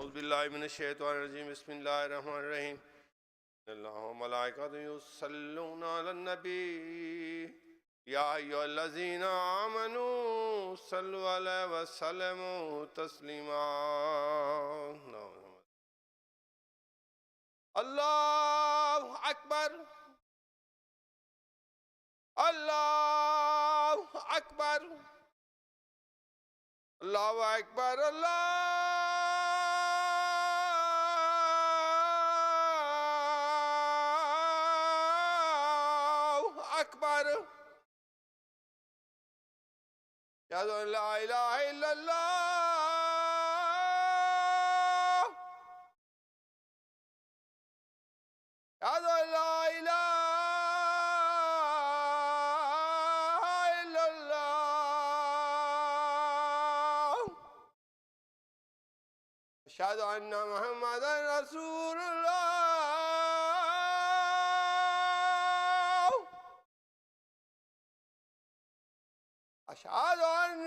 اعوذ باللہ من الشیطان الرجیم بسم اللہ الرحمن الرحیم اللہ و ملائکۃ یصلون علی النبی یا ایھا الذین آمنوا صلوا علیہ وسلموا تسلیما اللہ اکبر اللہ اکبر اللہ اکبر اللہ اکبر اشہد ان لا الہ الا اللہ اشہد ان لا الہ الا اللہ اشہد ان محمد رسول اللہ اشہد ان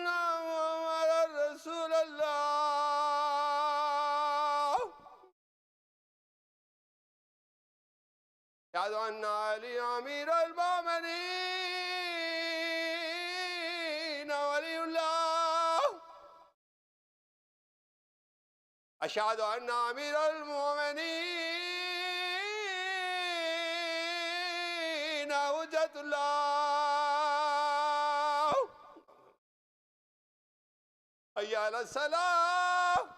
محمد رسول اللہ اشہد ان علی امیر المؤمنین ولی اللہ اشہد ان امیر المؤمنین حجت اللہ حی علی الصلاۃ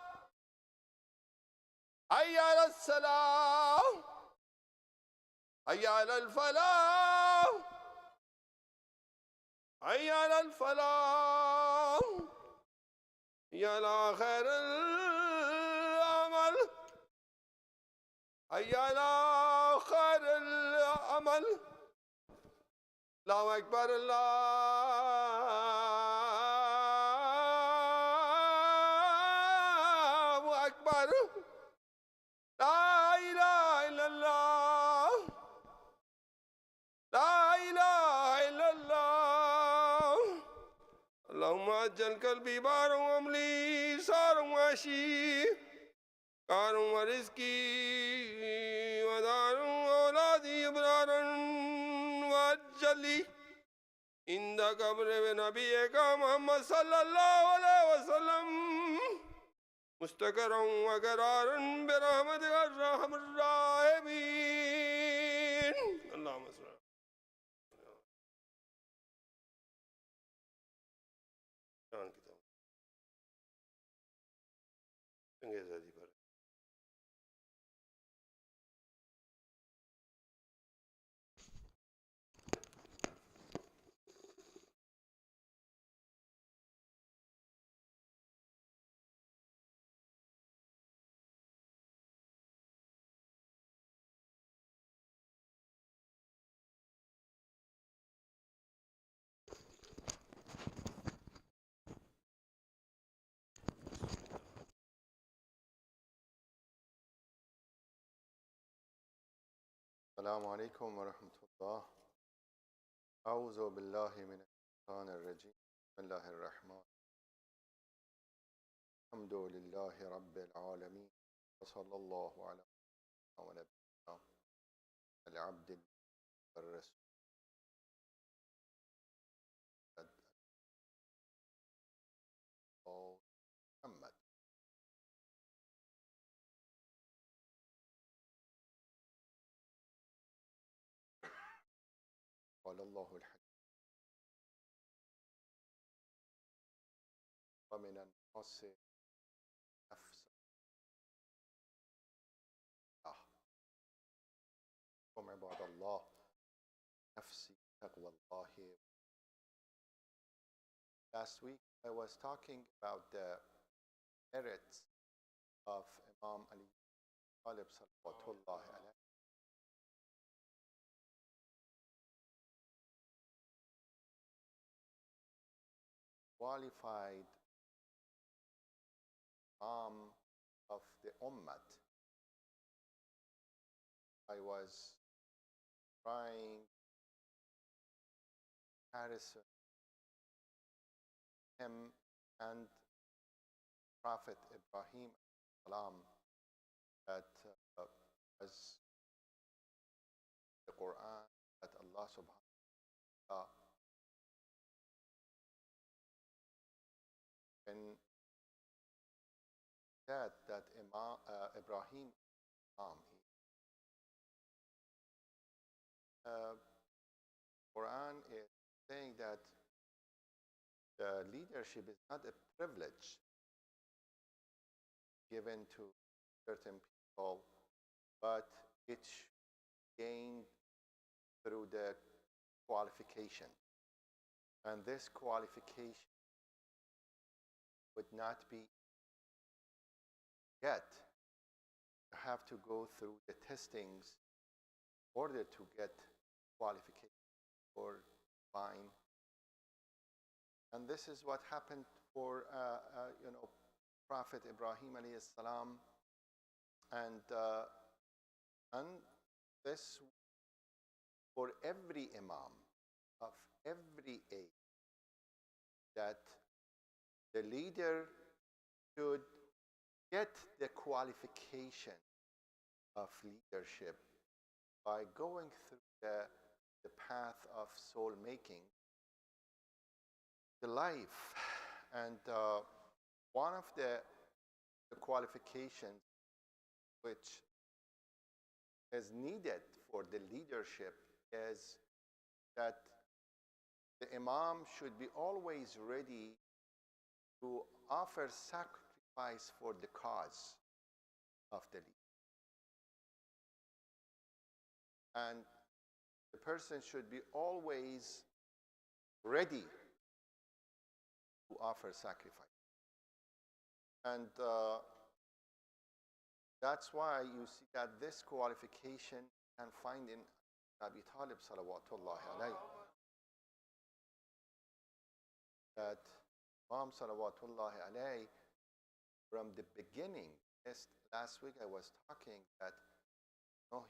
حی علی الصلاۃ حی علی الفلاح حی علی الفلاح حی علی خیر العمل حی علی خیر العمل اللہ اکبر اللہ اکبر لا الہ الا اللہ لا الہ الا اللہ اللہم اجل قلبی بارا وعملی سارا وعشی کارا ورزقی ودارا اولادی ابرارا وعجلی عند قبر نبیک محمد صلی اللہ علیہ وسلم مستقرا وقرارا برحمتک ارحم الراحمین اللہم صلی اللہ انگیز پر السلام علیکم ورحمۃ اللہ اعوذ باللہ من الشیطان الرجیم بسم اللہ الرحمن الحمد للہ رب العالمین وصلی اللہ علی نبینا العبد الرسول محمد قال اللہ الحکیم ومن الناس نفس عباد اللہ نفسی تقوى اللہ. Last week I was talking about the merits of Imam Ali Talib salawatullah alayhi. Qualified Imam of the Ummah. I was trying comparison him and Prophet Ibrahim salam that was the Quran that Allah subhanahu wa ta'ala when said that Ibrahim Quran is saying that the leadership is not a privilege given to certain people, but it's gained through the qualification. And this qualification would not be yet. You have to go through the testings in order to get qualification or fine. And this is what happened for Prophet Ibrahim alayhi salam, and this for every imam of every age, that the leader should get the qualification of leadership by going through the path of soul making, the life. And one of the qualifications which is needed for the leadership is that the imam should be always ready to offer sacrifice for the cause of the leader. And the person should be always ready to offer sacrifice. And that's why you see that this qualification you can find in Abi Talib salawatullahi alayhi. That Imam salawatullahi alayhi, from the beginning, last week I was talking that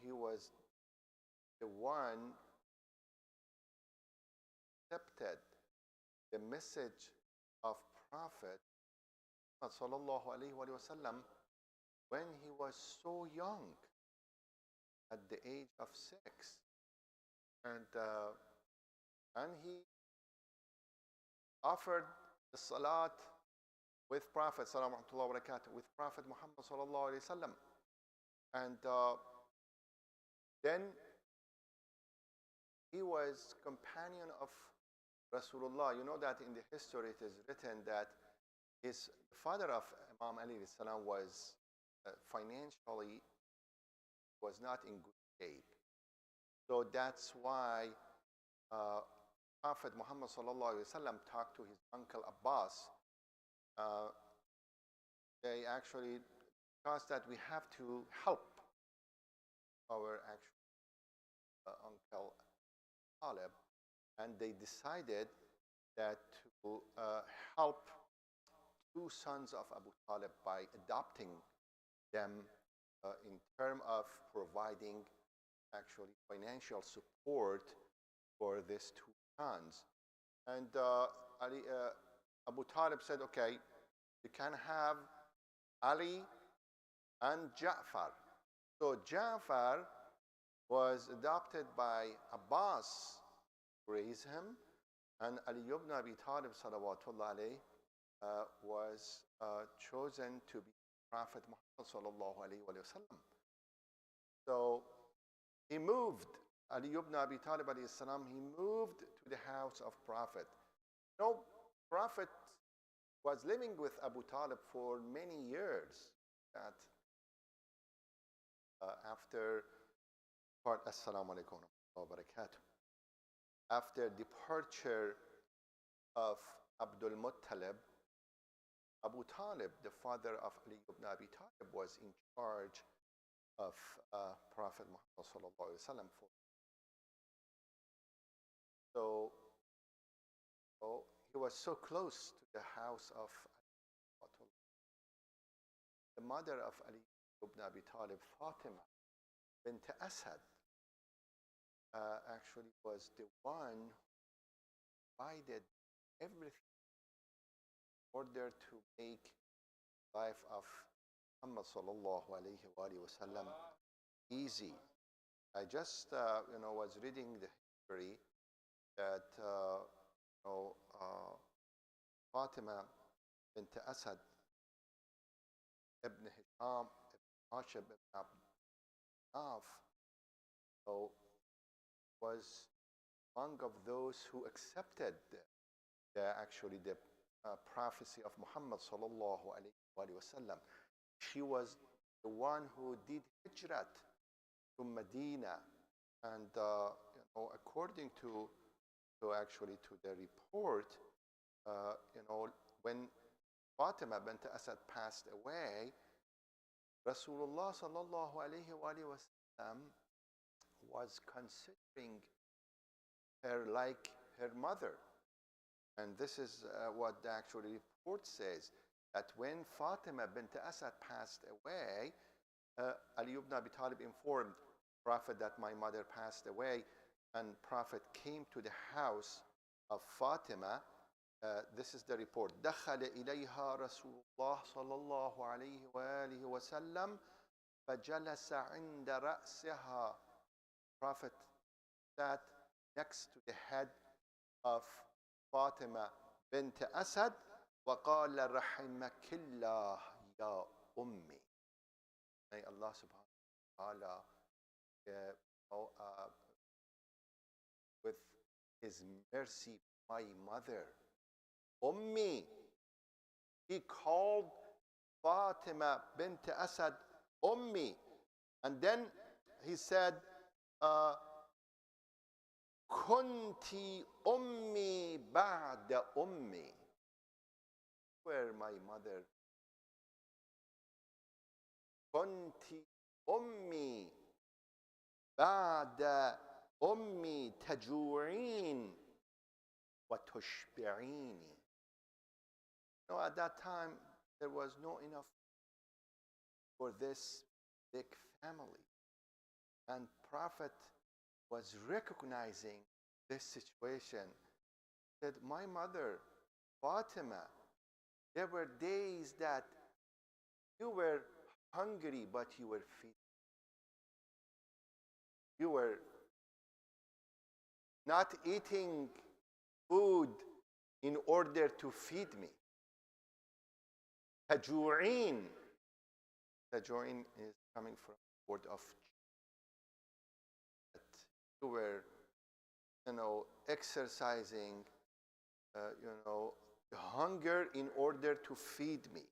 he was the one accepted the message of Prophet sallallahu alaihi wasallam when he was so young, at the age of 6, and he offered the salat with Prophet sallallahu alaihi wasallam, with Prophet Muhammad sallallahu alaihi wasallam, and then he was companion of Rasulullah. You know that in the history it is written that his father of Imam Ali salam was financially was not in good shape. So that's why Prophet Muhammad sallallahu alaihi wasallam talked to his uncle Abbas. They actually discussed that we have to help our actual uncle Talib, and they decided that to help two sons of Abu Talib by adopting them in terms of providing actually financial support for these two sons. And Abu Talib said, okay, you can have Ali and Ja'far. So Ja'far was adopted by Abbas to raise him, and Ali ibn Abi Talib salawatullah alayhi was chosen to be Prophet Muhammad sallallahu alayhi wa sallam. So he moved, Ali ibn Abi Talib alayhi salam, he moved to the house of Prophet. Prophet was living with Abu Talib for many years. That after Assalamu alaikum wa barakatuh. After departure of Abdul Muttalib, Abu Talib, the father of Ali ibn Abi Talib, was in charge of Prophet Muhammad sallallahu alaihi wasallam. So he was so close to the house of Ali. The mother of Ali ibn Abi Talib, Fatima bint Asad, actually was the one who provided everything order to make life of Muhammad sallallahu alayhi wa sallam easy. I just was reading the history that Fatima bint Asad ibn Hisham ibn Hashib ibn Abd so was among of those who accepted the prophecy of Muhammad sallallahu alaihi wasallam. She was the one who did hijrat to Medina, and according to the report, when Fatima bint Asad passed away, Rasulullah sallallahu alaihi wasallam was considering her like her mother. And this is what the actual report says, that when Fatima bint Asad passed away, Ali ibn Abi Talib informed Prophet that my mother passed away, and Prophet came to the house of Fatima. This is the report. دخل إليها رسول الله صلى الله عليه وآله وسلم فجلس عند رأسها. Prophet sat next to the head of Fatima bint Asad وقال رحمك الله يا أمي. May Allah subhanahu wa ta'ala with his mercy, my mother. Ummi. He called Fatima bint Asad Ummi. And then he said, Kunti Ummi ba'da Ummi. Where my mother? Kunti Ummi ba'da Ummi taju'in wa tushbi'ini. At that time, there was no enough for this big family. And Prophet was recognizing this situation. That my mother, Fatima, there were days that you were hungry, but you were feeding. You were not eating food in order to feed me. Taju'in. Taju'in is coming from the word of that you were, exercising, hunger in order to feed me.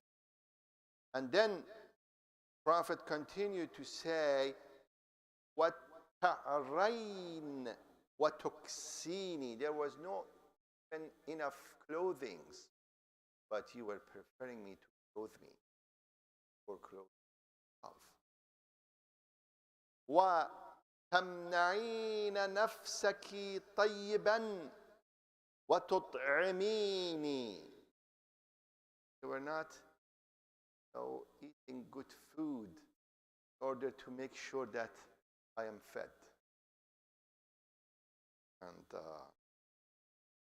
And then Prophet continued to say, "What ta'arain, what tuksini." There was no enough clothing, but you were preparing me to clothe me for clothing. وتمنعين نفسك طيبا وتطعميني. You were not eating good food in order to make sure that I am fed. And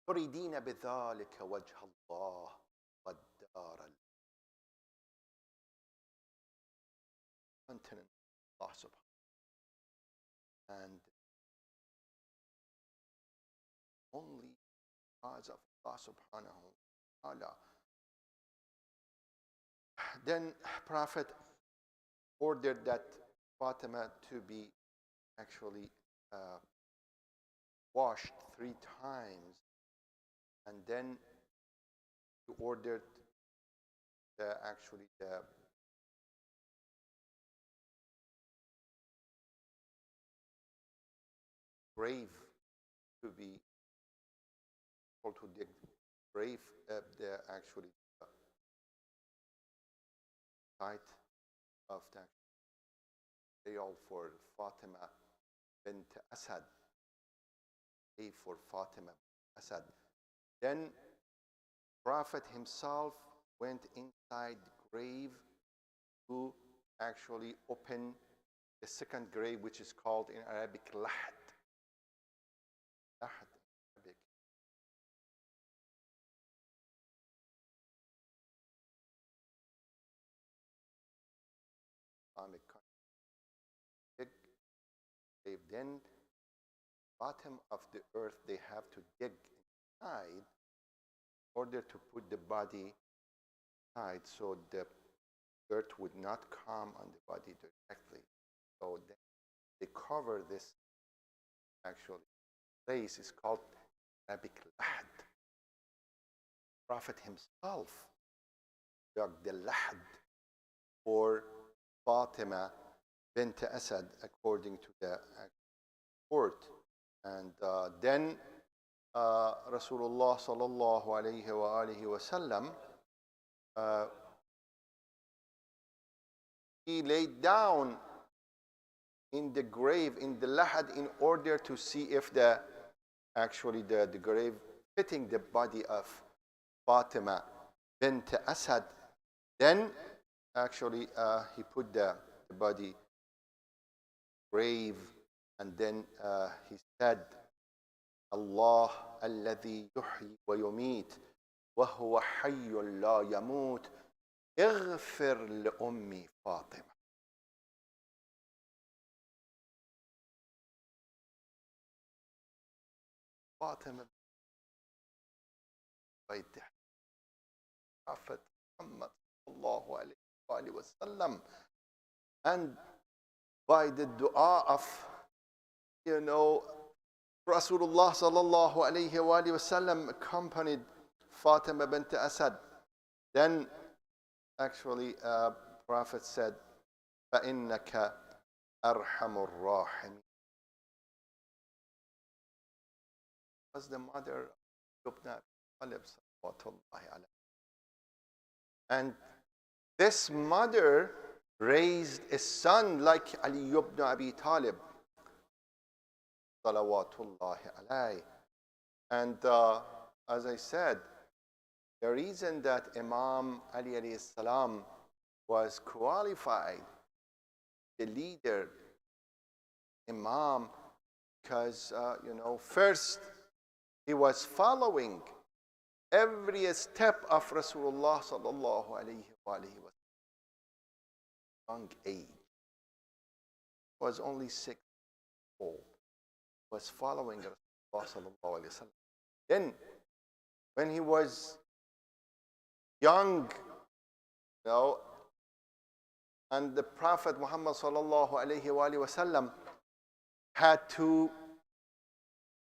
تريدين بذلك وجه الله والدار countenance Allah subhanahu. And only because of Allah subhanahu wa ta'ala. Then Prophet ordered that Fatima to be actually washed 3 times, and then he ordered the grave to be able to dig grave, the site of the burial for Fatima bint Asad, grave for Fatima bint Asad. Then Prophet himself went inside the grave to actually open the second grave, which is called in Arabic lahd. Lahd in Arabic. Islamic country. Dig, then bottom of the earth they have to dig inside in order to put the body inside so the dirt would not come on the body directly. So they cover this actually place is called Arabic Lahad. Prophet himself dug the Lahad for Fatima bint Asad according to the court. And then Rasulullah sallallahu alayhi wa alihi wa sallam he laid down in the grave in the Lahad in order to see if the grave fitting the body of Fatima bint Asad. Then actually he put the body grave, and then he said, Allah alladhi yuhyi wa yumit wa huwa hayyun la yamut اغفر لأمي فاطمة. Fatima by the Prophet Muhammad sallallahu alayhi wa sallam, and by the dua of Rasulullah sallallahu alayhi wa sallam accompanied Fatima bint Asad. Then actually Prophet said, فَإِنَّكَ أَرْحَمُ الرَّاحِمِينَ. Was the mother of Ibn Abi Talib sallallahu alayhi. And this mother raised a son like Ali ibn Abi Talib salawatullahi alayhi. And as I said, the reason that Imam Ali alayhi salam was qualified, the leader, Imam, because first he was following every step of Rasulullah sallallahu alayhi wa young age. Was only 6 years old. Was following Rasulullah sallallahu alayhi wa sallam. Then when he was young, and the Prophet Muhammad sallallahu alayhi wa sallam had to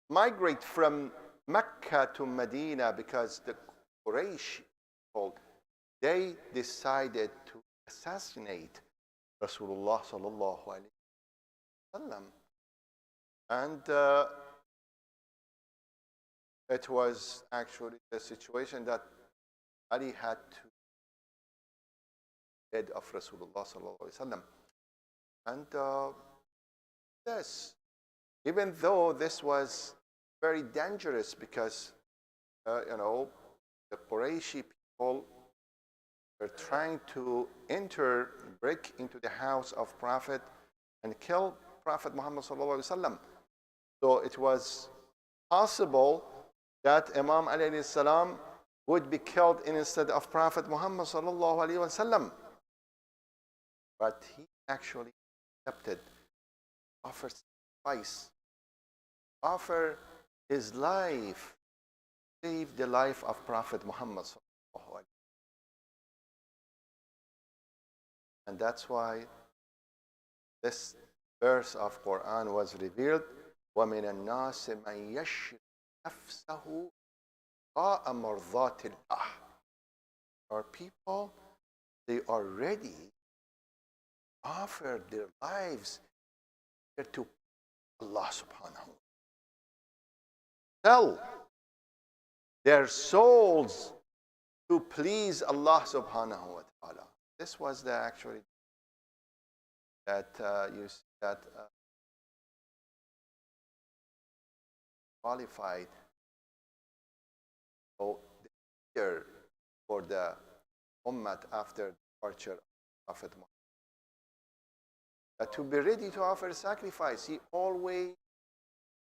migrate from Mecca to Medina because the Quraysh people, they decided to assassinate Rasulullah sallallahu alayhi wa sallam. And it was actually the situation that Ali had to head of Rasulullah sallallahu alayhi wa sallam. And yes, even though this was very dangerous because, the Qurayshi people were trying to break into the house of Prophet and kill Prophet Muhammad sallallahu alaihi wasallam. So it was possible that Imam Ali alayhi salam would be killed instead of Prophet Muhammad sallallahu alaihi wasallam. But he actually accepted, offered sacrifice, offer his life, save the life of Prophet Muhammad sallallahu alaihi wasallam. And that's why this verse of Quran was revealed. وَمِنَ النَّاسِ مَنْ يَشْرِي نَفْسَهُ قَاءَ مَرْضَاتِ اللَّهِ. Our people, they already offered their lives to Allah subhanahu wa ta'ala. Sell their souls to please Allah subhanahu wa ta'ala. This was the actually that you see that qualified the leader for the ummah after the departure of Prophet Muhammad. To be ready to offer sacrifice, he always,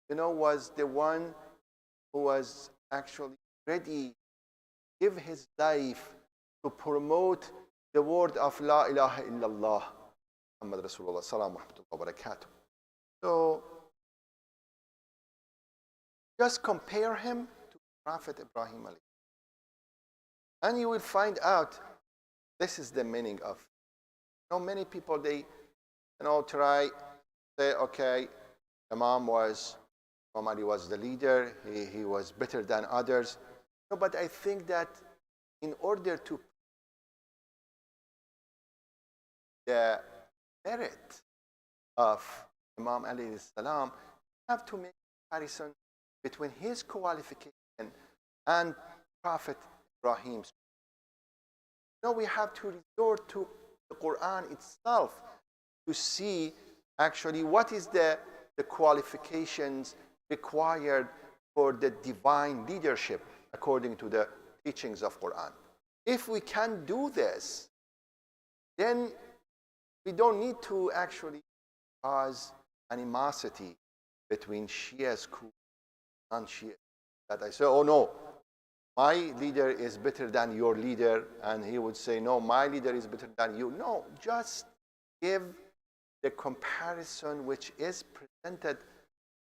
was the one who was actually ready to give his life to promote the word of La ilaha illallah, Muhammad Rasulullah Salam wa rahmatullahi wa barakatuh. So just compare him to Prophet Ibrahim alayhi. And you will find out this is the meaning of. Many people, they try say, okay, Imam Ali was the leader, he was better than others. No, but I think that in order to the merit of Imam Ali salam, you have to make a comparison between his qualification and Prophet Ibrahim's. We have to resort to the Quran itself to see actually what is the qualifications required for the divine leadership according to the teachings of Quran. If we can do this, then we don't need to actually cause animosity between Shias and Shia. That I say, oh no, my leader is better than your leader, and he would say, no, my leader is better than you. No, just give the comparison which is presented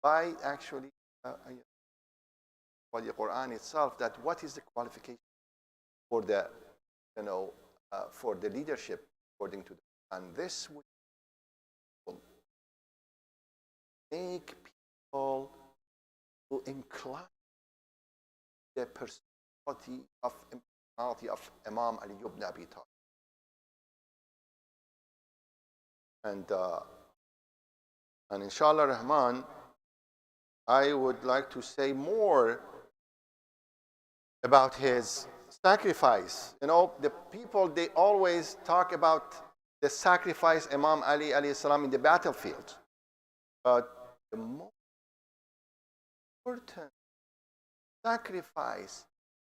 by actually by the Quran itself, that what is the qualification for the for the leadership according to the Quran. This would make people to incline the personality of Imam Ali ibn Abi Talib. And inshallah Rahman, I would like to say more about his sacrifice. The people, they always talk about the sacrifice Imam Ali alayhi salam in the battlefield. But the most important sacrifice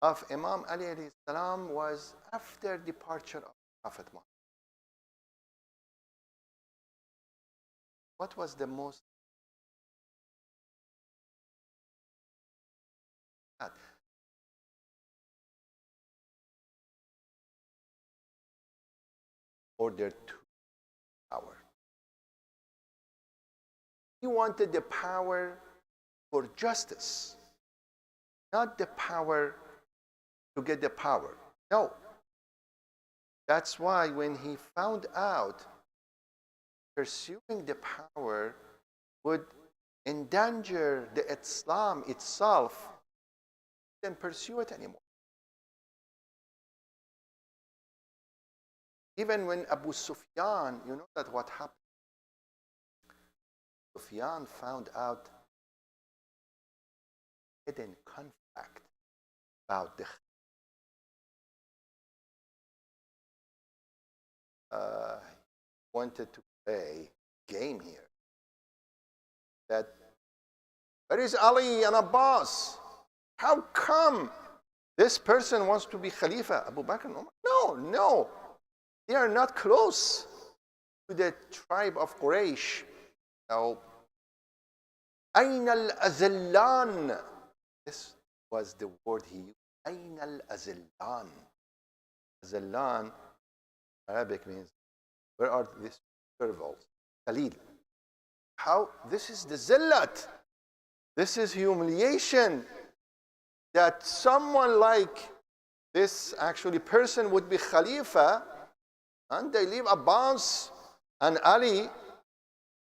of Imam Ali alayhi salam was after departure of Prophet Muhammad. What was the most ordered to power? He wanted the power for justice, not the power to get the power. No. That's why when he found out pursuing the power would endanger the Islam itself, he didn't pursue it anymore. Even when Abu Sufyan, that what happened? Sufyan found out hidden conflict about the wanted to play game here. That where is Ali and Abbas? How come this person wants to be Khalifa? Abu Bakr and Umar? No. They are not close to the tribe of Quraysh. Now, Ayn al-Azillan. This was the word he used. Ayn al-Azillan. Azillan, Arabic means, where are these servals? Khalil. How? This is the zillat. This is humiliation. That someone like this actually person would be Khalifa, and they leave Abbas and Ali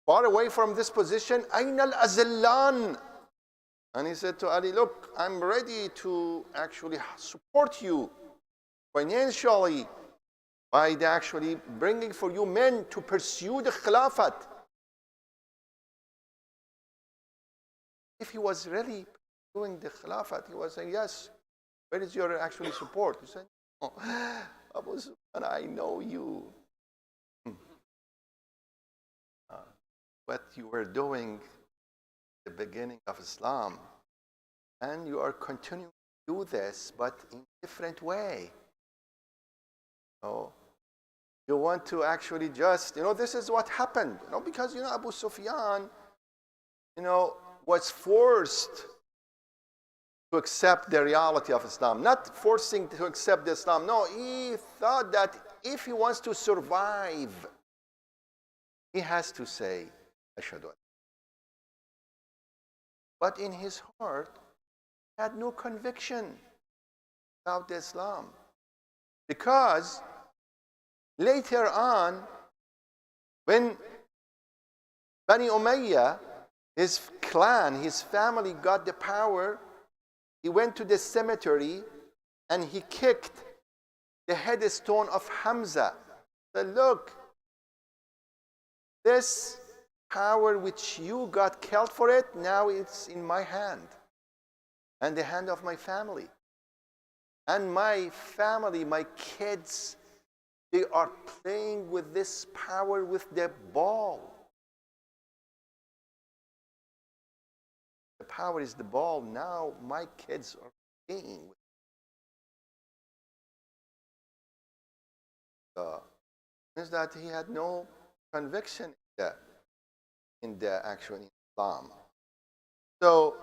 far away from this position. Ayn al-Azillan. And he said to Ali, look, I'm ready to actually support you financially by actually bringing for you men to pursue the Khilafat. If he was really doing the Khilafat, he was saying, yes, where is your actually support? He said, oh, Abu Sufyan, I know you. What you were doing at the beginning of Islam, and you are continuing to do this, but in a different way. You want to actually just, this is what happened. Because, Abu Sufyan, was forced to accept the reality of Islam. Not forcing to accept Islam. No, he thought that if he wants to survive he has to say, Ashhadu an. But in his heart, he had no conviction about Islam. Because later on, when Bani Umayyah, his clan, his family got the power, he went to the cemetery and he kicked the headstone of Hamza. He said, look, this power which you got killed for it, now it's in my hand and the hand of my family. And my family, my kids, they are playing with this power with the ball. The power is the ball. Now my kids are playing with it. Means that he had no conviction in the actual Islam. So,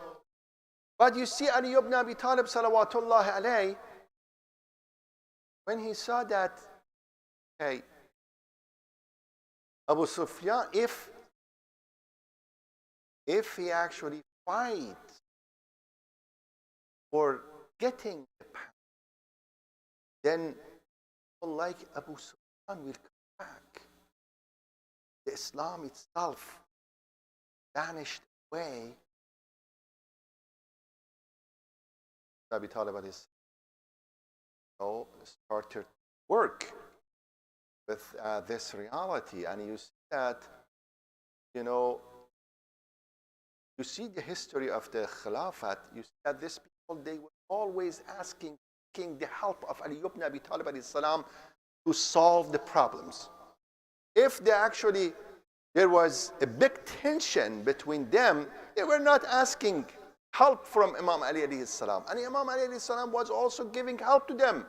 but you see Ali ibn Abi Talib salawatullahi alayhi, when he saw that, okay, Abu Sufyan, if he actually fights for getting the power, then people like Abu Sufyan will come back. The Islam itself vanished away. Abi Talib started work with this reality, and you see that, you see the history of the Khilafat. You see that these people, they were always asking the help of Ali ibn Abi Talib alayhi salam to solve the problems. If there was a big tension between them, they were not asking help from Imam Ali alayhi salam. And Imam Ali alayhi salam was also giving help to them,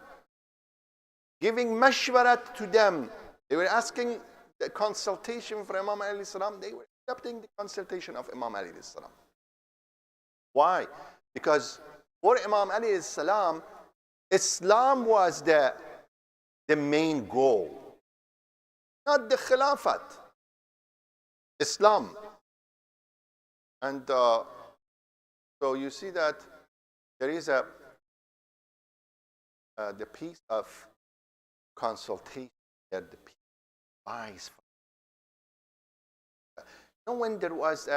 giving mashwarat to them. They were asking the consultation from Imam Ali alayhi salam. They were accepting the consultation of Imam Ali alayhi salam. Why? Because for Imam Ali alayhi salam, Islam was the main goal, not the Khilafat. Islam. And so you see that there is the piece of consultation that the people buys. When there was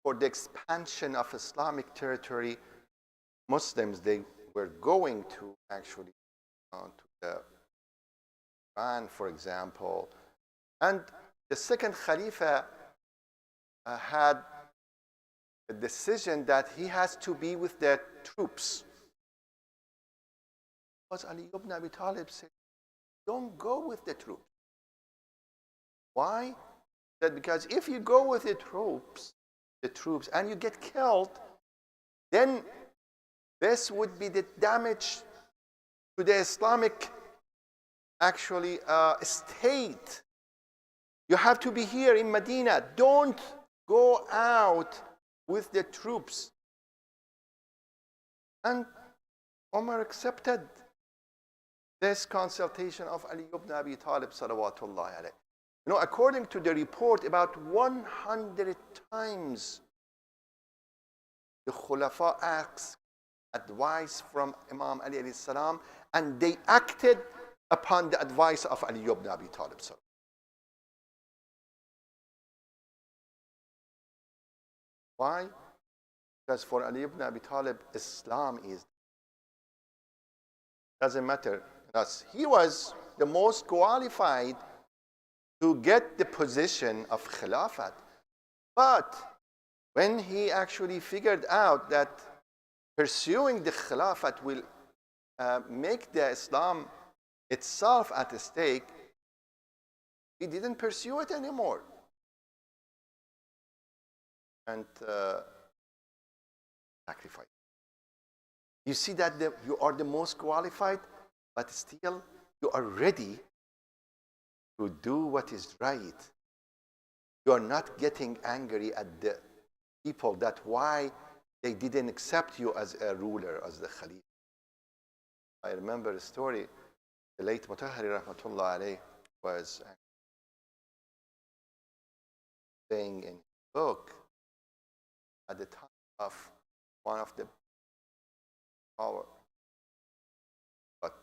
for the expansion of Islamic territory, Muslims, they were going to actually to the Iran, for example, and the second Khalifa had a decision that he has to be with the troops. Because Ali ibn Abi Talib said, don't go with the troops. Why? That because if you go with the troops, and you get killed, then this would be the damage to the Islamic state. You have to be here in Medina. Don't go out with the troops. And Umar accepted this consultation of Ali ibn Abi Talib salawatullahi alayhi. According to the report, about 100 times the Khulafa asked advice from Imam Ali alayhi salam, and they acted upon the advice of Ali ibn Abi Talib. Why? Because for Ali ibn Abi Talib, Islam doesn't matter. Because he was the most qualified to get the position of Khilafat. But when he actually figured out that pursuing the Khilafat will make the Islam itself at stake, he didn't pursue it anymore. And sacrifice. You see that you are the most qualified, but still you are ready to do what is right. You are not getting angry at the people that why they didn't accept you as a ruler, as the Khalif. I remember a story. The late Mutahhari rahmatullah alayh was saying in his book at the time of one of the power, but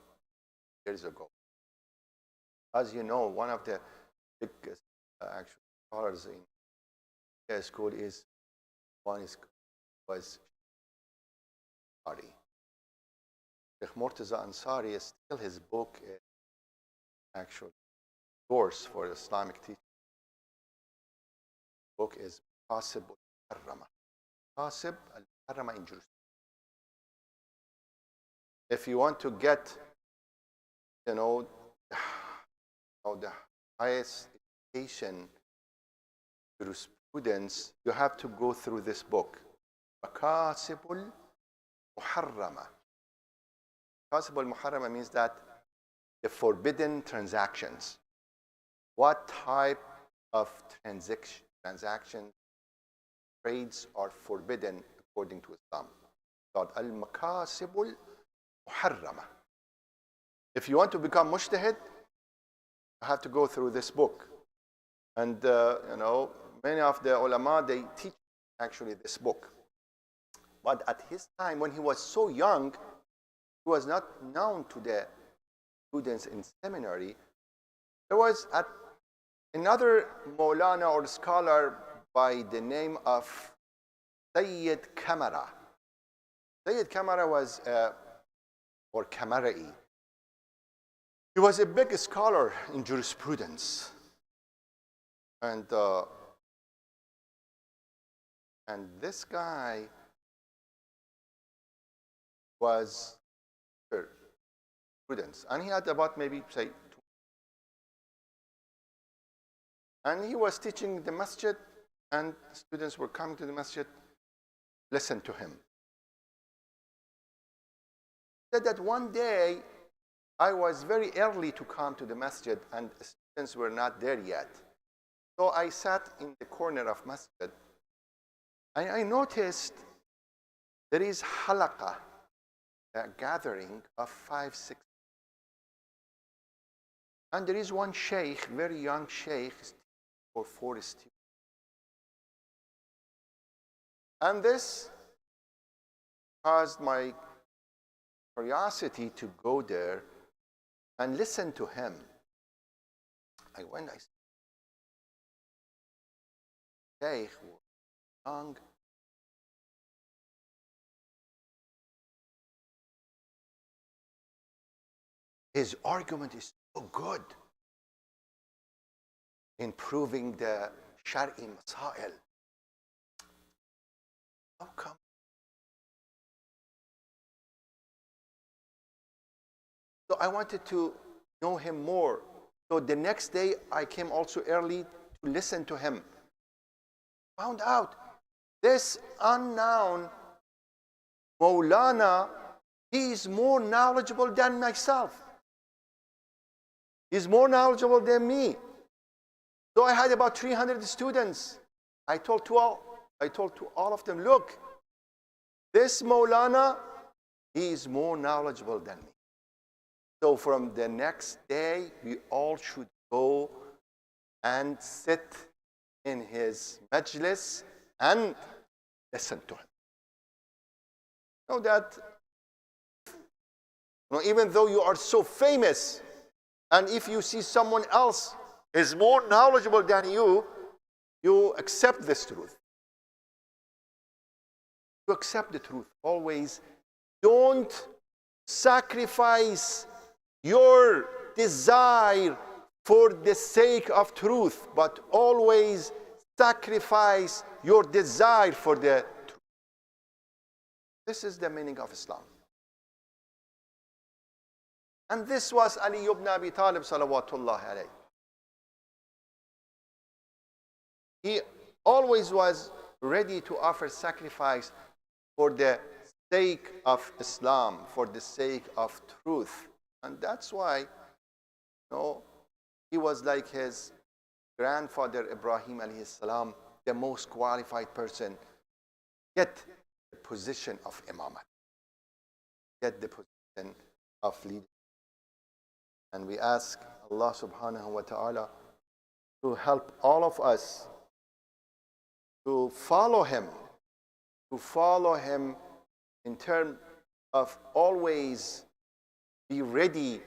years ago. As you know, one of the biggest actual scholars in their school is was Ansari. Sheikh Murtaza Ansari is still his book is actual course for Islamic teaching. The book is Qasib al-Muharrama. Qasib al-Muharrama in Jerusalem. If you want to get, you know, the highest education jurisprudence, you have to go through this book. Qasib al-Muharrama. Qasib al-Muharrama means that the forbidden transactions. What type of transactions, trades are forbidden according to Islam? Called al-Maqasib al-Muharrama. If you want to become mujtahid, you have to go through this book. And, you know, many of the ulama, they teach actually this book. But at his time, when he was so young, he was not known to the students in seminary. There was another Maulana or scholar by the name of Sayyid Kamara. Sayyid Kamara was, or Kamara'i. He was a big scholar in jurisprudence. And this guy was students, and he had about maybe say two. And he was teaching the masjid, and students were coming to the masjid, listen to him. He said that one day I was very early to come to the masjid, and students were not there yet. So I sat in the corner of masjid, and I noticed there is halaqah, a gathering of 5, 6. And there is one sheikh, very young sheikh, for 4 students. And this caused my curiosity to go there and listen to him. I went, I said, sheikh was young. His argument is so good in proving the Shar'i Masail. How come? So I wanted to know him more. So the next day I came also early to listen to him. Found out this unknown Maulana, he is more knowledgeable than myself. He's more knowledgeable than me. So I had about 300 students. I told to all of them, look, this Maulana, he is more knowledgeable than me. So from the next day, we all should go and sit in his majlis and listen to him. Know that, even though you are so famous, and if you see someone else is more knowledgeable than you, you accept this truth. You accept the truth. Always don't sacrifice your desire for the sake of truth, but always sacrifice your desire for the truth. This is the meaning of Islam. And this was Ali ibn Abi Talib salawatullah alayhi. He always was ready to offer sacrifice for the sake of Islam, for the sake of truth. And that's why, he was like his grandfather Ibrahim alayhi salam, the most qualified person, get the position of imamah, get the position of leadership. And we ask Allah subhanahu wa ta'ala to help all of us to follow him in terms of always be ready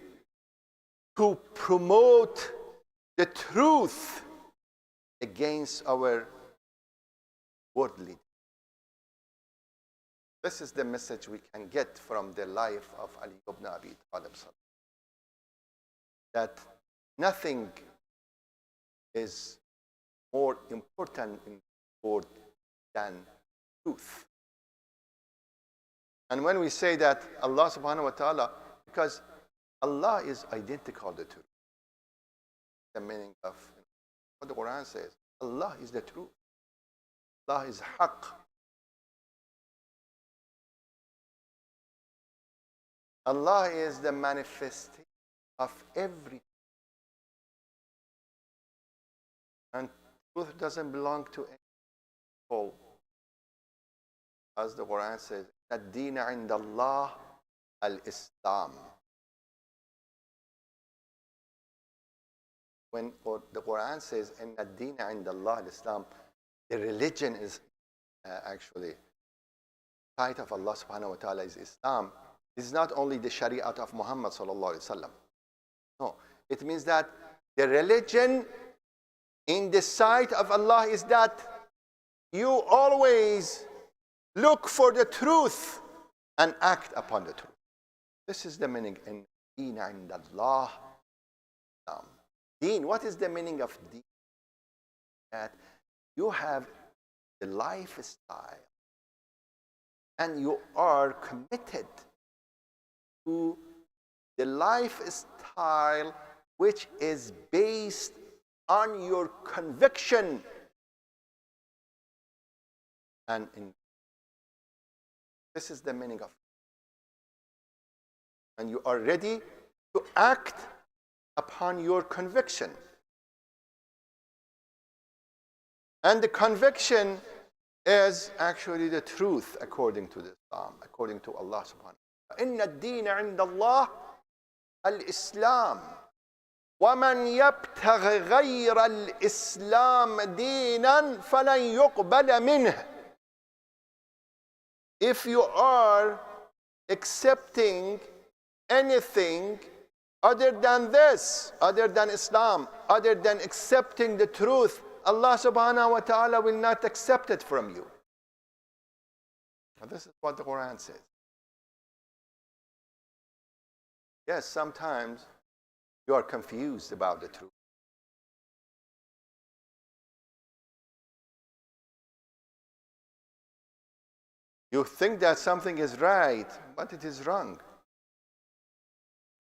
to promote the truth against our worldly. This is the message we can get from the life of Ali ibn Abi Talib, that nothing is more important in the world than truth. And when we say that Allah subhanahu wa ta'ala, because Allah is identical to truth, the meaning of what the Quran says, Allah is the truth. Allah is haqq. Allah is the manifestation of everything. And truth doesn't belong to any people. As the Quran says, الدين عند الله الإسلام. When the Quran says إن الدين عند الله الإسلام, the religion is actually sight of Allah subhanahu wa ta'ala is Islam. This is not only the Shariat of Muhammad sallallahu alaihi wasallam. No, it means that the religion in the sight of Allah is that you always look for the truth and act upon the truth. This is the meaning in Deen عند الله. Deen, what is the meaning of deen? That you have the lifestyle and you are committed to the lifestyle which is based on your conviction and in this is the meaning of it. And you are ready to act upon your conviction. And the conviction is actually the truth according to Islam, according to Allah subhanahu wa ta'ala. إِنَّ الدِّينَ عِنْدَ اللَّهِ الْإِسْلَامِ وَمَنْ يَبْتَغِ غَيْرَ الْإِسْلَامِ دِينًا فَلَنْ يُقْبَلَ مِنْهُ. If you are accepting anything other than this, other than Islam, other than accepting the truth, Allah subhanahu wa ta'ala will not accept it from you. Now this is what the Quran says. Yes, sometimes you are confused about the truth. You think that something is right, but it is wrong.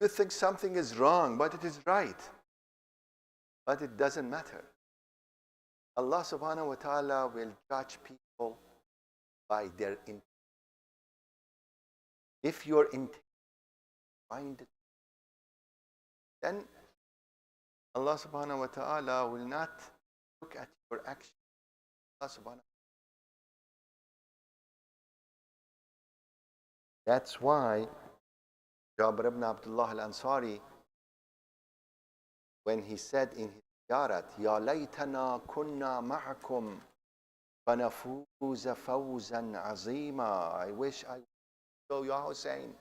You think something is wrong, but it is right. But it doesn't matter. Allah subhanahu wa ta'ala will judge people by their intent. If your intent find it, then Allah subhanahu wa ta'ala will not look at your action. Allah subhanahu. That's why Jabir ibn Abdullah al-Ansari, when he said in his ziyarat, Ya laytana kunna ma'akum fanafuza fawzan azima. I wish I would go, Ya Hussein,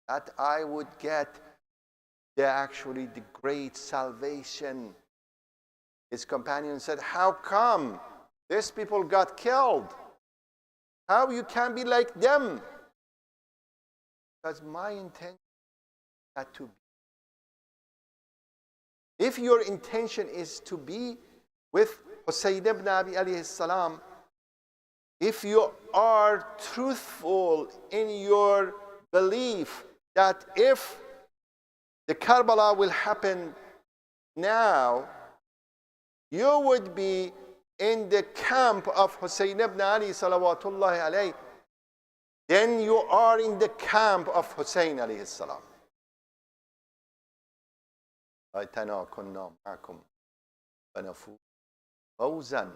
that I would get the great salvation. His companion said, how come these people got killed? How you can be like them? Because my intention had to be. If your intention is to be with Hussein ibn Abi alayhi salam, if you are truthful in your belief that if the Karbala will happen now, you would be in the camp of Hussein ibn Ali salawatullahi alayhi, then you are in the camp of Hussein alayhi salam. أَيْتَنَا كُنَّا مَعَكُمْ فَنَفُوزَ فَوْزًا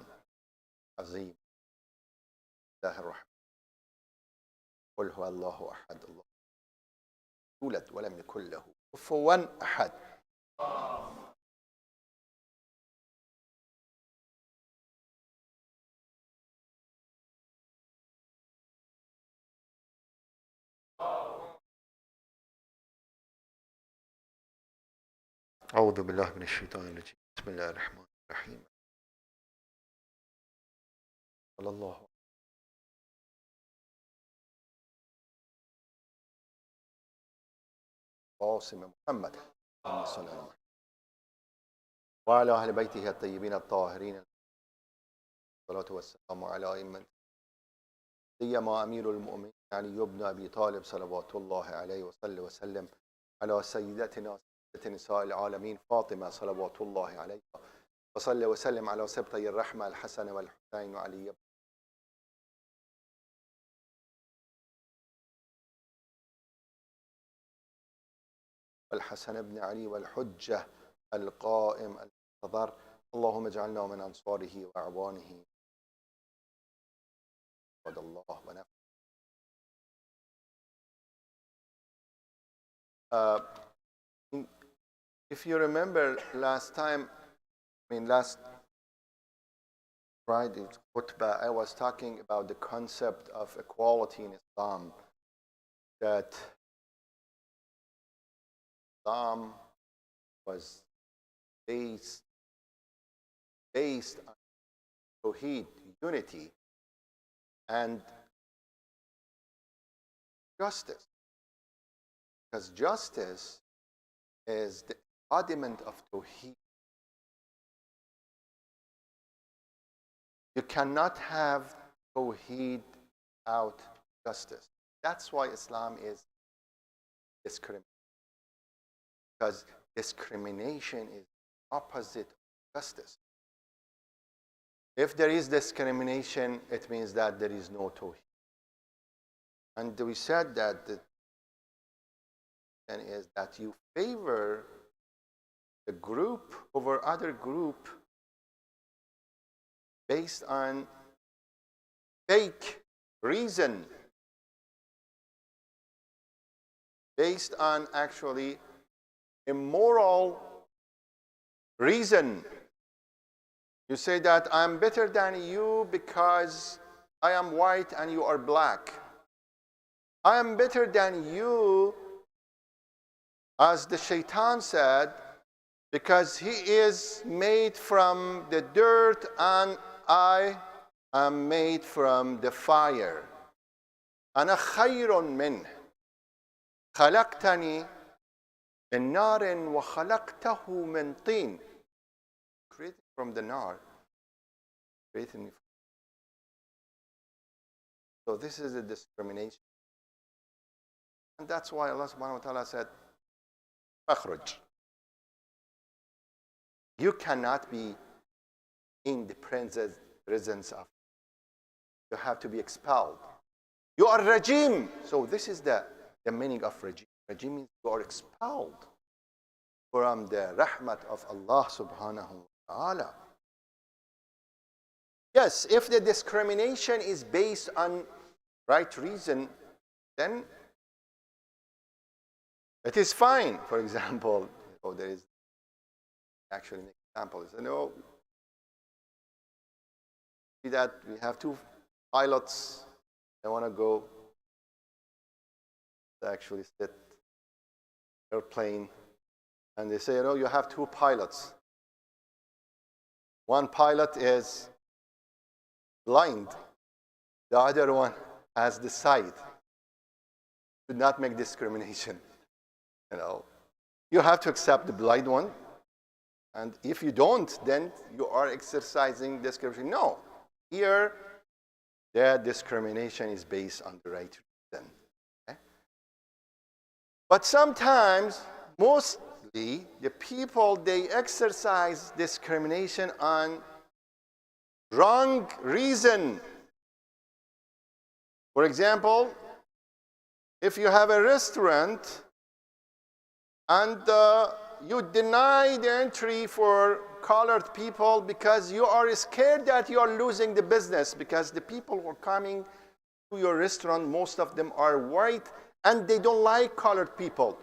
عَظِيمًا. الله الرحمن. قل هو الله أحد الله يولد ولم يكن له كفوا أحد. أعوذ بالله من الشيطان الرجيم بسم الله الرحمن الرحيم صلى الله قاسم محمد اللهم صل على محمد وعلى أهل بيته الطيبين الطاهرين الصلاة والسلام على أئمة سيما أمير المؤمنين علي بن أبي طالب صلوات الله عليه وسلم على سيدتنا سيدة نساء العالمين فاطمة صلوات الله عليها وصلى وسلم على سبطي الرحمة الحسن والحسين وعلي والحسن بن علي والحجة القائم المنتظر اللهم اجعلنا من أنصاره وأعوانه عباد الله ونفسه. If you remember last Friday's Khutba, I was talking about the concept of equality in Islam, that Islam was based on Tawheed, unity, and justice. Because justice is the embodiment of Tawheed. You cannot have Tawheed without justice. That's why Islam is discrimination. Because discrimination is opposite of justice. If there is discrimination, it means that there is no Tawheed. And we said that the is that you favor the group over other group based on fake reason, based on actually immoral reason. You say that I'm better than you because I am white and you are black. I am better than you, as the shaitan said, because he is made from the dirt and I am made from the fire. أنا خير منه خلقتني من نار وخلقته من طين. Created from the nar. Created. So this is a discrimination. And that's why Allah subhanahu wa ta'ala said, فَخْرُجْ. You cannot be in the presence of. You have to be expelled. You are rajim. So this is the meaning of rajim. Rajim means you are expelled from the rahmat of Allah subhanahu wa ta'ala. Yes, if the discrimination is based on right reason, then it is fine. For example, there is actually an example. Is, see that we have two pilots. They want to go to actually sit airplane, and they say, you have two pilots. One pilot is blind. The other one has the sight. Do not make discrimination. You have to accept the blind one. And if you don't, then you are exercising discrimination. No. Here, the discrimination is based on the right reason. Okay? But sometimes, mostly, the people, they exercise discrimination on wrong reason. For example, if you have a restaurant and you deny the entry for colored people because you are scared that you are losing the business, because the people who are coming to your restaurant, most of them are white and they don't like colored people.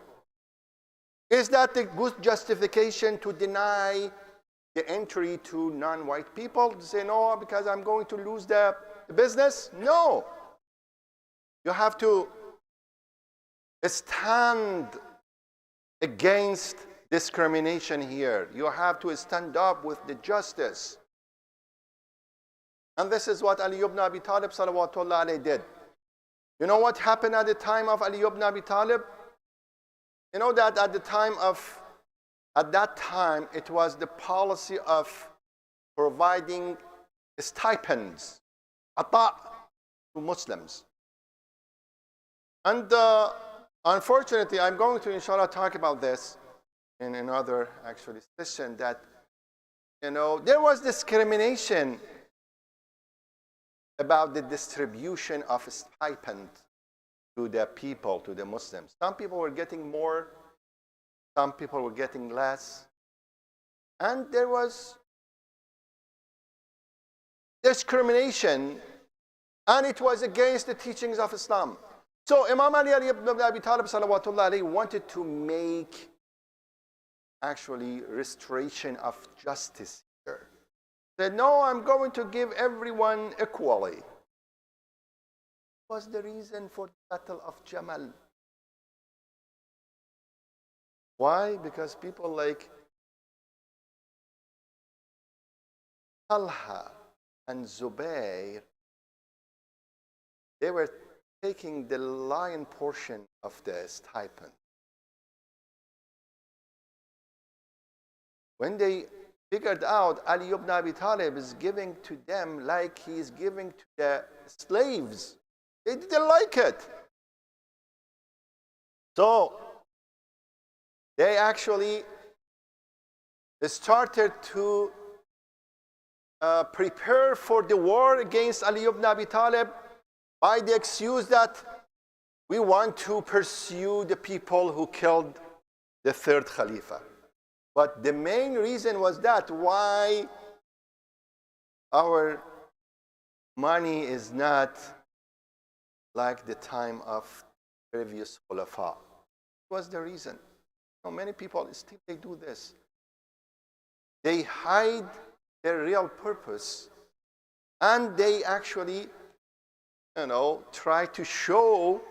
Is that a good justification to deny the entry to non-white people? To say, no, because I'm going to lose the business? No. You have to stand against discrimination here. You have to stand up with the justice. And this is what Ali ibn Abi Talib salawatullah alayhi did. You know what happened at the time of Ali ibn Abi Talib? You know that at that time it was the policy of providing stipends, ata, to Muslims. And unfortunately, I'm going to inshallah talk about this in another actually session, that there was discrimination about the distribution of stipend to the people, to the Muslims. Some people were getting more, some people were getting less. And there was discrimination, and it was against the teachings of Islam. So Imam Ali ibn Abi Talib salawatullah alayhi wanted to make actually restoration of justice here. Said, no, I'm going to give everyone equally. Was the reason for the Battle of Jamal. Why? Because people like Talha and Zubair, they were taking the lion portion of the stipend. When they figured out Ali ibn Abi Talib is giving to them like he is giving to the slaves, they didn't like it. So they actually started to prepare for the war against Ali ibn Abi Talib by the excuse that we want to pursue the people who killed the third Khalifa. But the main reason was that why our money is not like the time of previous Khulafa. It was the reason. Many people still they do this. They hide their real purpose, and they actually, try to show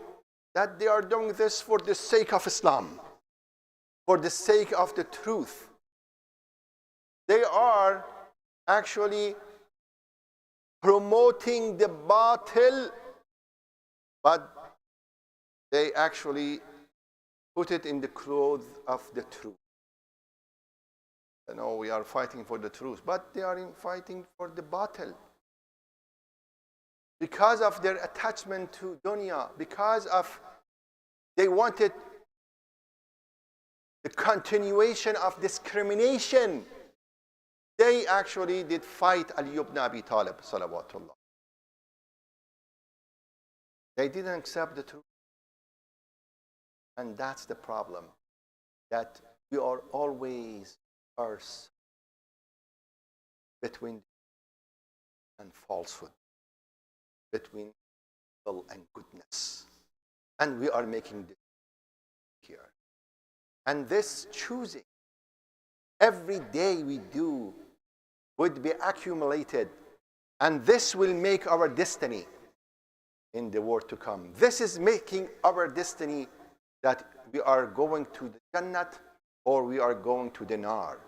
that they are doing this for the sake of Islam, for the sake of the truth. They are actually promoting the batil, but they actually put it in the clothes of the truth. We are fighting for the truth, but they are fighting for the batil. Because of their attachment to dunya, because of they wanted the continuation of discrimination, they actually did fight Ali ibn Abi Talib salawatullah. They didn't accept the truth. And that's the problem, that we are always between and falsehood, between evil and goodness. And we are making this here. And this choosing, every day we do, would be accumulated. And this will make our destiny in the world to come. This is making our destiny, that we are going to the Jannah or we are going to the Nar.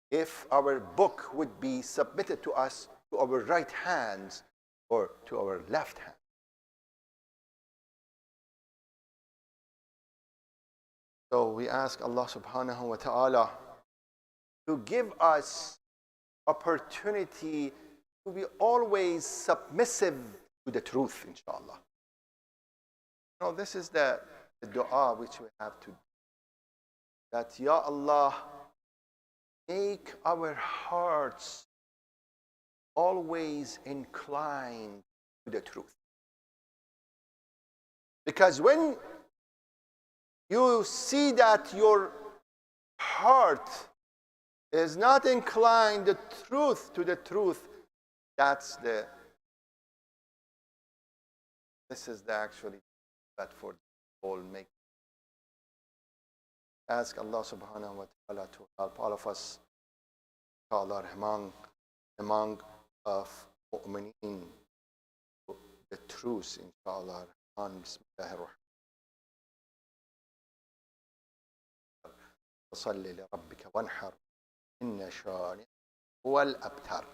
If our book would be submitted to us to our right hands or to our left hand. So we ask Allah subhanahu wa ta'ala to give us opportunity to be always submissive to the truth, inshallah. This is the dua which we have to do. That, Ya Allah, make our hearts always inclined to the truth. Because when you see that your heart is not inclined to the truth, this is the actually that for all make. Ask Allah subhanahu wa ta'ala to help all of us, inshallah, among of mu'mineen, the truth, inshallah. Bismillahir Rahmanir فصل لربك وانحر إن شانئك هو الأبتر.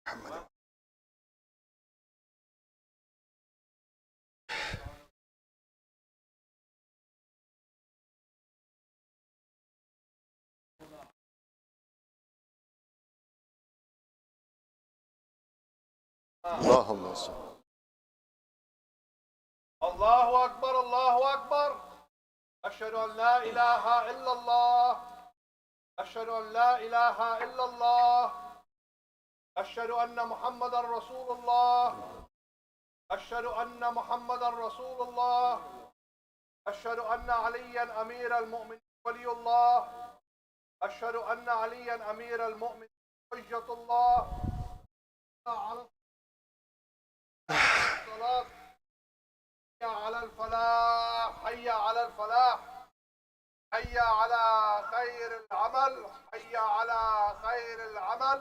محمد اللهم صل. الله أكبر الله أكبر. أشهد أن لا إله إلا الله. أشهد أن لا إله إلا الله. أشهد أن محمدا رسول الله. أشهد أن محمدا رسول الله. أشهد أن عليا أمير المؤمنين ولي الله. أشهد أن عليا أمير المؤمنين حجة الله. على الصلاة. حي على الفلاح. حي على الفلاح. حي على خير العمل. حي على خير العمل.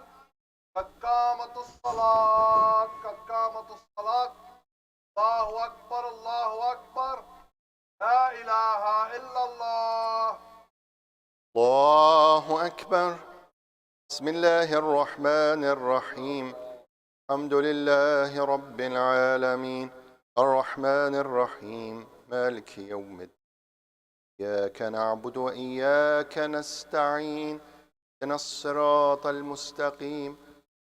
قد قامت الصلاة. قد قامت الصلاة. الله أكبر الله أكبر. لا إله إلا الله. الله أكبر. بسم الله الرحمن الرحيم. الحمد لله رب العالمين الرحمن الرحيم مالك يوم الدين إياك نعبد وإياك نستعين اهدنا الصراط المستقيم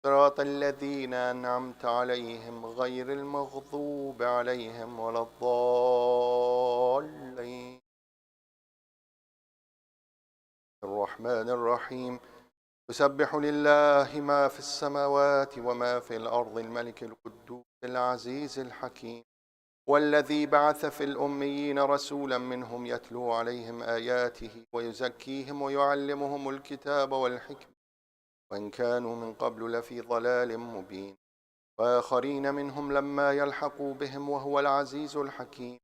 صراط الذين أنعمت عليهم غير المغضوب عليهم ولا الضالين. الرحمن الرحيم يسبح لله ما في السماوات وما في الأرض الملك القدوس العزيز الحكيم والذي بعث في الأميين رسولا منهم يتلو عليهم آياته ويزكيهم ويعلمهم الكتاب والحكمة وإن كانوا من قبل لفي ضلال مبين وآخرين منهم لما يلحقوا بهم وهو العزيز الحكيم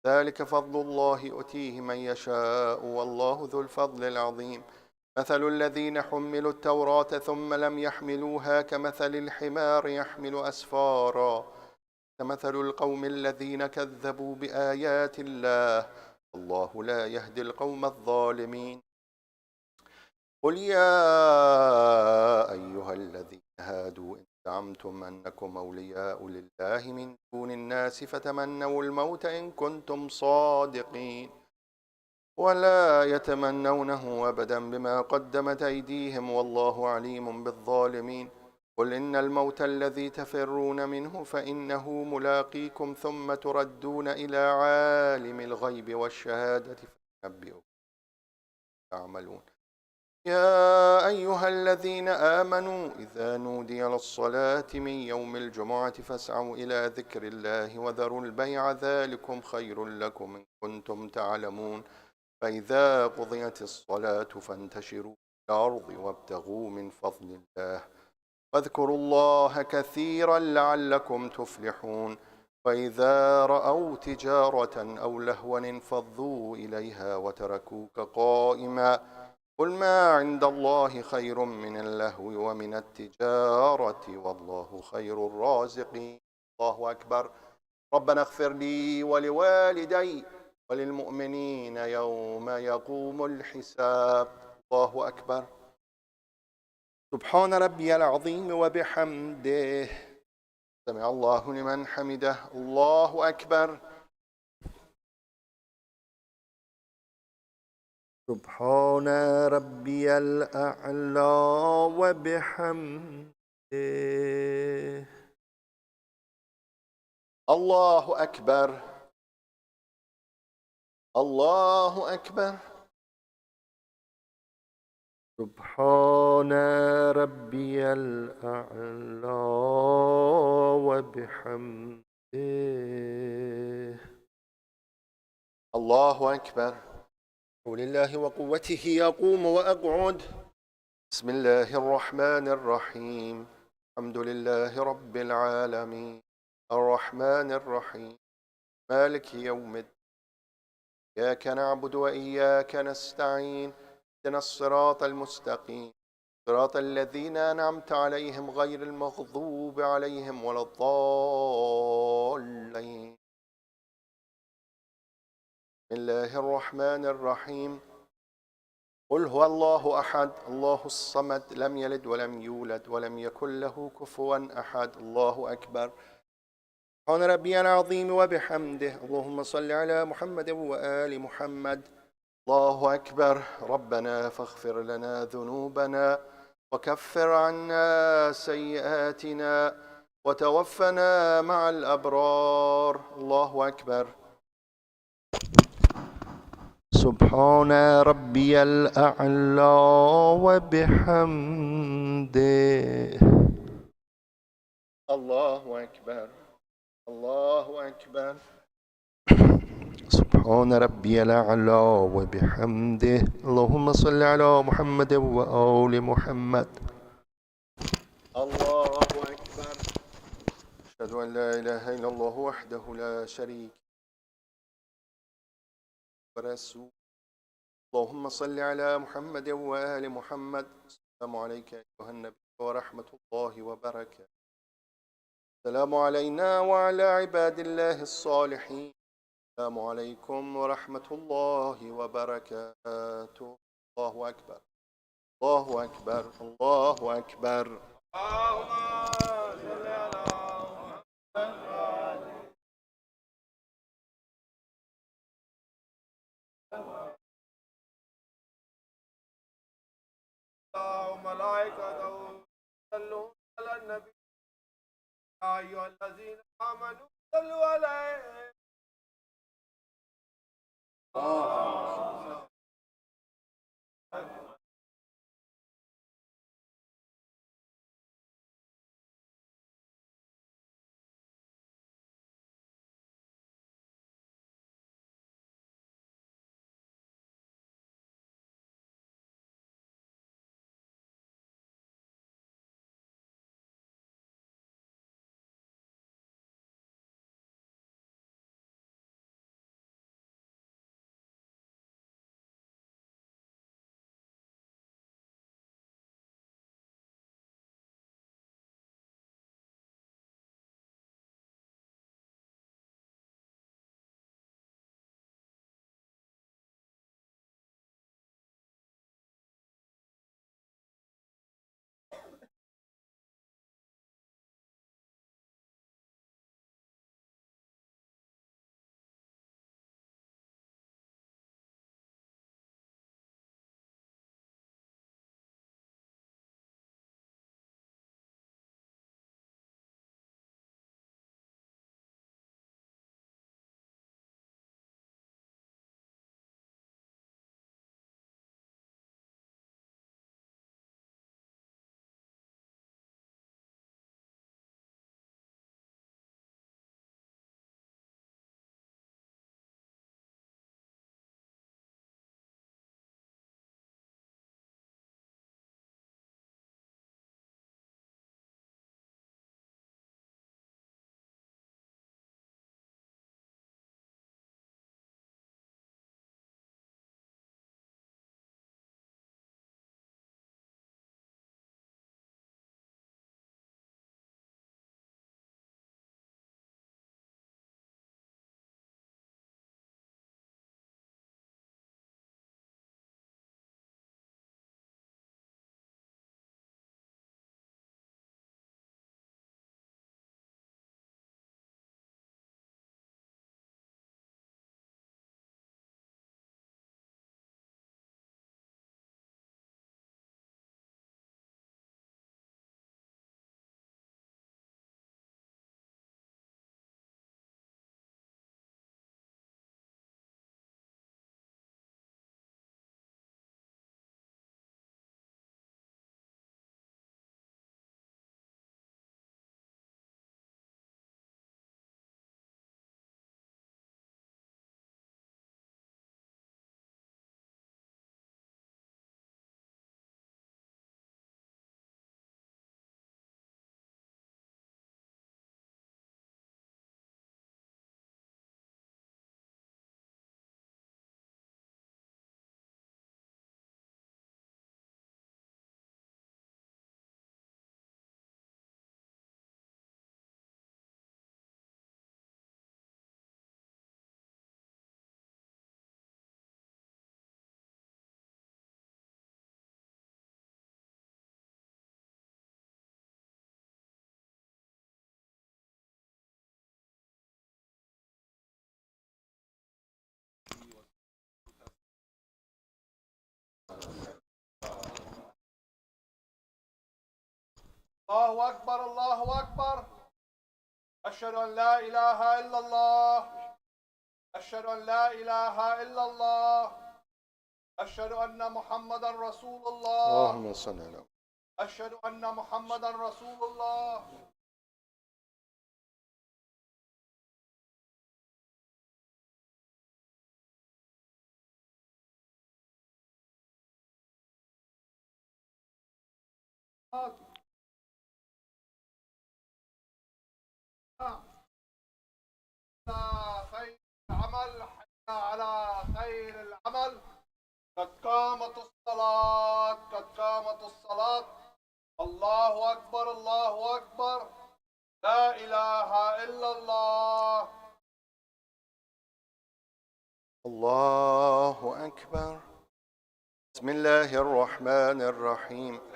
ذلك فضل الله يؤتيه من يشاء والله ذو الفضل العظيم. مثل الذين حملوا التوراة ثم لم يحملوها كمثل الحمار يحمل أسفارا كمثل القوم الذين كذبوا بآيات الله والله لا يهدي القوم الظالمين. قل يا أيها الذين هادوا إن زعمتم أنكم أولياء لله من دون الناس فتمنوا الموت إن كنتم صادقين ولا يتمنونه أبدا بما قدمت أيديهم والله عليم بالظالمين. قل إن الموت الذي تفرون منه فإنه ملاقيكم ثم تردون إلى عالم الغيب والشهادة فينبئكم تعملون. يا أيها الذين آمنوا إذا نودي للصلاة من يوم الجمعة فاسعوا إلى ذكر الله وذروا البيع ذلكم خير لكم إن كنتم تعلمون. فإذا قضيت الصلاة فانتشروا في الأرض وابتغوا من فضل الله واذكروا الله كثيرا لعلكم تفلحون. وإذا رأوا تجارة أو لهوا انفضوا إليها وتركوك قائما قل ما عند الله خير من اللهو ومن التجارة والله خير الرازقين. الله أكبر. ربنا اغفر لي ولوالدي وللمؤمنين يوم يقوم الحساب. الله أكبر. سبحان ربي العظيم وبحمده سمع الله لمن حمده. الله أكبر. سبحان ربي الأعلى وبحمده. الله أكبر. الله أكبر. سبحان ربي الأعلى وبحمده. الله أكبر. ولله وقوته أقوم وأقعد. بسم الله الرحمن الرحيم. الحمد لله رب العالمين الرحمن الرحيم مالك يوم الدين إياك نعبد وإياك نستعين اهدنا الصراط المستقيم صراط الذين أنعمت عليهم غير المغضوب عليهم ولا الضالين. بسم الله الرحمن الرحيم. قل هو الله أحد الله الصمد لم يلد ولم يولد ولم يكن له كفوا أحد. الله أكبر. سبحان ربي العظيم وبحمده. اللهم صل على محمد وآل محمد. الله أكبر. ربنا فاغفر لنا ذنوبنا وكفر عنا سيئاتنا وتوفنا مع الأبرار. الله أكبر. سبحان ربي الأعلى وبحمده. الله أكبر. الله أكبر. سبحان ربي الأعلى وبحمده. اللهم صل على محمد وآل محمد. الله أكبر. أشهد أن لا إله إلا الله وحده لا شريك له ورسول. اللهم صل على محمد وآل محمد. السلام عليك أيها النبي ورحمة الله وبركاته. السلام علينا وعلى عباد الله الصالحين. السلام عليكم ورحمة الله وبركاته. الله أكبر. الله أكبر. الله أكبر. اللهم صل على محمد وملائكته يصلون على النبي يا أيها الذين آمنوا صلوا عليه. الله أكبر الله أكبر. أشهد أن لا إله إلا الله. أشهد أن لا إله إلا الله. أشهد أن محمدا رسول الله. اللهم صل على. أشهد أن محمدا رسول الله. خير العمل، حي على خير العمل. قد قامت الصلاة، قد قامت الصلاة. الله أكبر الله أكبر. لا إله إلا الله. الله أكبر. بسم الله الرحمن الرحيم.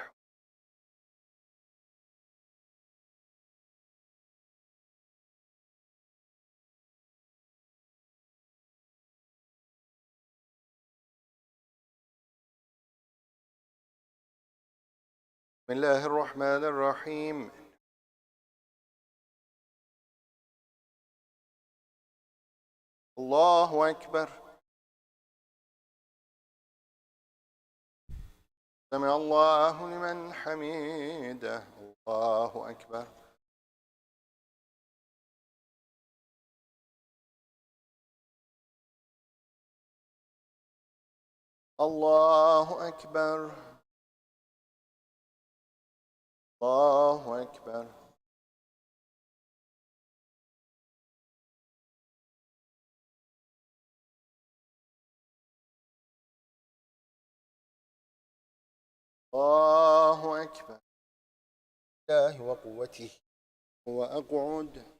بسم الله الرحمن الرحيم. الله أكبر. سمع الله لمن حميده. الله أكبر. الله أكبر. الله أكبر. الله أكبر. الله وقوته وأقعد.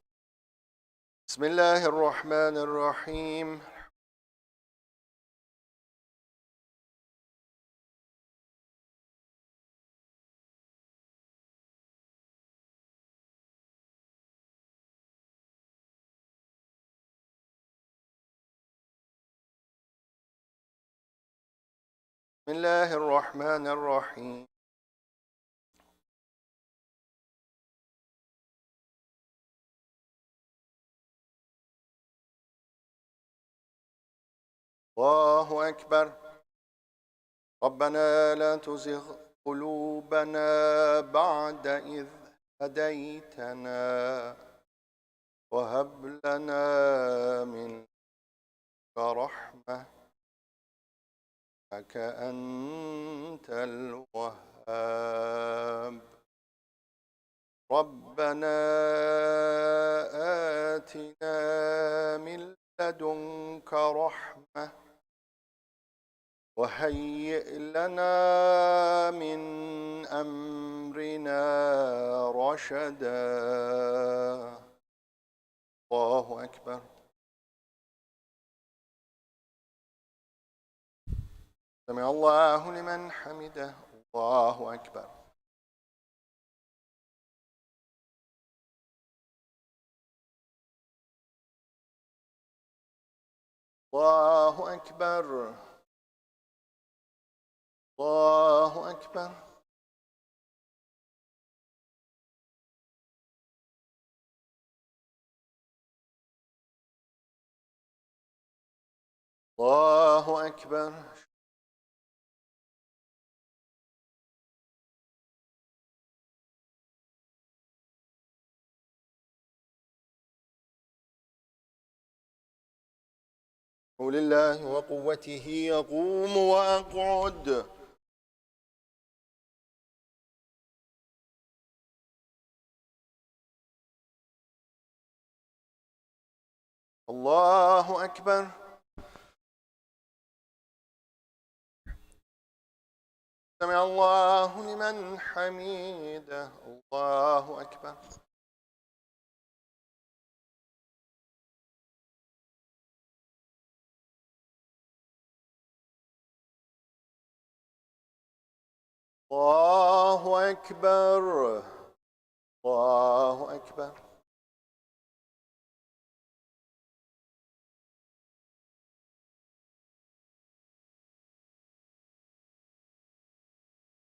بسم الله الرحمن الرحيم. بسم الله الرحمن الرحيم. الله أكبر. ربنا لا تزغ قلوبنا بعد إذ هديتنا وهب لنا من رحمة إنك أنت الوهاب. ربنا آتنا من لدنك رحمة وهيئ لنا من أمرنا رشدا. الله أكبر. سمع الله لمن حمده. الله أكبر. الله أكبر. الله أكبر. الله أكبر. ولله وقوته يقوم وأقعد. الله أكبر. سمع الله لمن حميده. الله أكبر. الله أكبر. الله أكبر.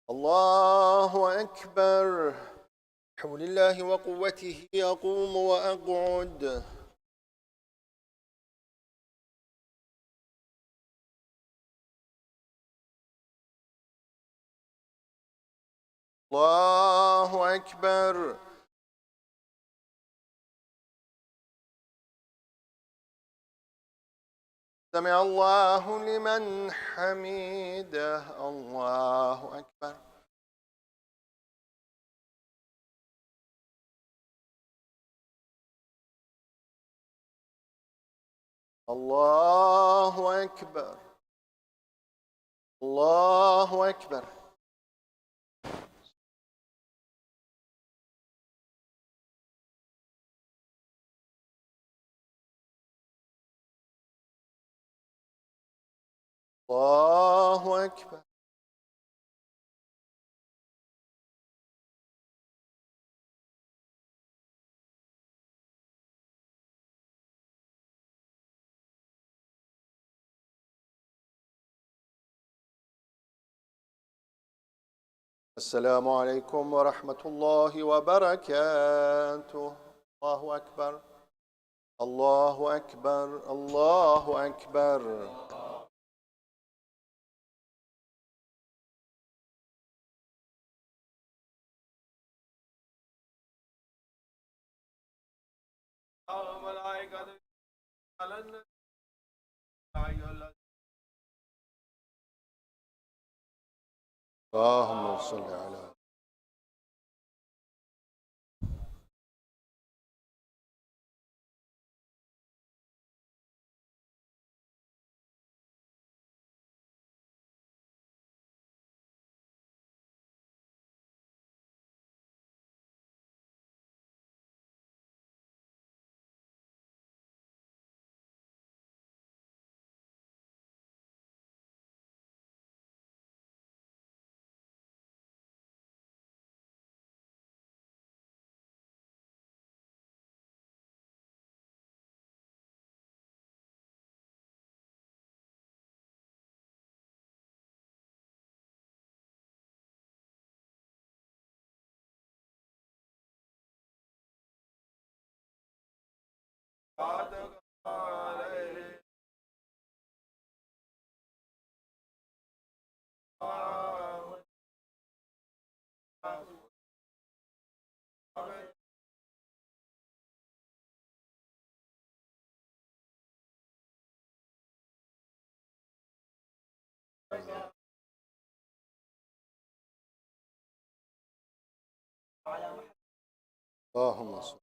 الله أكبر. بحول الله وقوته أقوم وأقعد. الله أكبر. سمع الله لمن حمده. الله أكبر. الله أكبر. الله أكبر. الله أكبر. السلام عليكم ورحمة الله وبركاته. الله أكبر. الله أكبر. الله أكبر. اللهم صل على اللهم صل.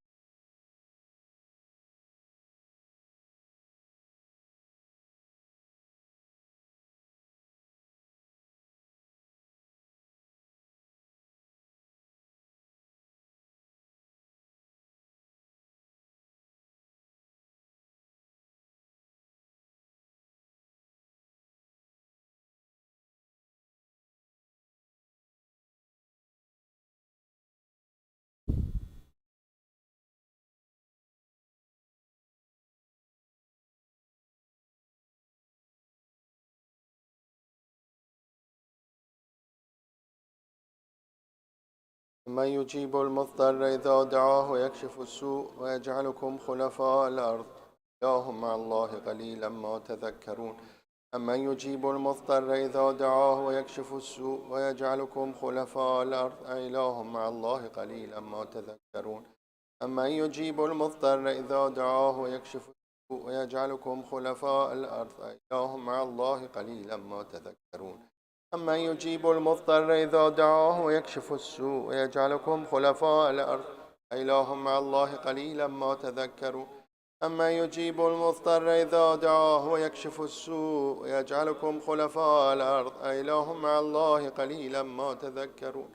من يجيب المضطر إذا دعاه ويكشف السوء ويجعلكم خلفاء الأرض. إله مع الله قليلا ما تذكرون. أمن يجيب المضطر إذا دعاه ويكشف السوء ويجعلكم خلفاء الأرض. إله مع الله قليلا ما تذكرون. أمن يجيب المضطر إذا دعاه ويكشف السوء ويجعلكم خلفاء الأرض. إله مع الله قليلا ما تذكرون. أمن يجيب المضطر إذا دعاه ويكشف السوء ويجعلكم خلفاء الأرض. إله مع الله قليلا ما تذكرون. أمن يجيب المضطر إذا دعاه ويكشف السوء ويجعلكم خلفاء الأرض. إله مع الله قليلا ما تذكرون.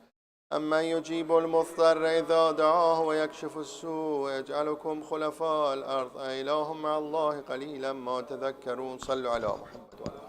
أمن يجيب المضطر إذا دعاه ويكشف السوء ويجعلكم خلفاء الأرض. إله مع الله قليلا ما تذكرون. صلوا على محمد وعلى